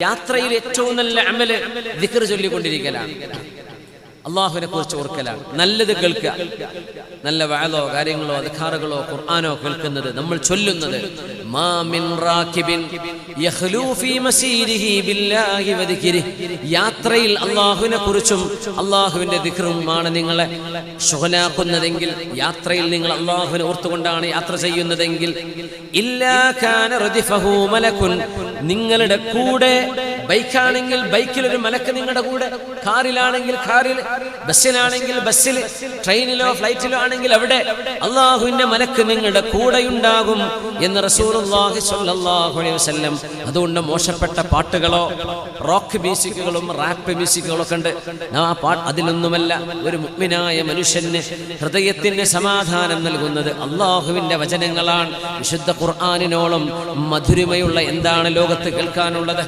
യാത്രയിൽ ഏറ്റവും നല്ല അമല് ദിക്ർ ചൊല്ലിക്കൊണ്ടിരിക്കലാണ്, അള്ളാഹുവിനെ കുറിച്ച് ഓർക്കലാണ്, നല്ലത് കേൾക്കുക. നല്ല വഅദോ കാര്യങ്ങളോ അദ്കാറുകളോ ഖുർആനോ കേൾക്കുന്നത്, നമ്മൾ ചൊല്ലുന്നത്. മാ മിൻ റാകിബിൻ യഖ്ലൂ ഫീ മസീരിഹി ബില്ലാഹി വദിക്രിഹി. യാത്രയിൽ അള്ളാഹുവിനെ കുറിച്ചും അള്ളാഹുവിന്റെ ദിക്റുമാണ് നിങ്ങളെ ശുഗലാക്കുന്നതെങ്കിൽ, യാത്രയിൽ നിങ്ങൾ അള്ളാഹുവിനെ ഓർത്തുകൊണ്ടാണ് യാത്ര ചെയ്യുന്നതെങ്കിൽ, ഇല്ലാ കാന റദിഫഹു മലകുൻ. നിങ്ങളുടെ കൂടെ ബൈക്കാണെങ്കിൽ ബൈക്കിൽ ഒരു മലക്ക് നിങ്ങളുടെ കൂടെ, കാറിലാണെങ്കിൽ കാറിൽ, ബസ്സിലാണെങ്കിൽ ബസ്സിൽ, ട്രെയിനിലോ ഫ്ലൈറ്റിലോ ആണെങ്കിൽ അവിടെ അള്ളാഹുവിന്റെ മലക്ക് നിങ്ങളുടെ കൂടെയുണ്ടാകും എന്ന് റസൂലുള്ളാഹി സ്വല്ലല്ലാഹു അലൈഹി വസല്ലം. അതുകൊണ്ട് മോശപ്പെട്ട പാട്ടുകളോ റോക്ക് മ്യൂസിക്കുകളും റാപ്പ് മ്യൂസിക്കുകളും ഒക്കെ ഉണ്ട്, അതിലൊന്നുമല്ല ഒരു മുഅ്മിനായ മനുഷ്യന് ഹൃദയത്തിന് സമാധാനം നൽകുന്നത് അള്ളാഹുവിന്റെ വചനങ്ങളാണ്. വിശുദ്ധ ഖുർആനിനോളം മധുരിമയുള്ള എന്താണ് ലോകത്ത് കേൾക്കാനുള്ളത്?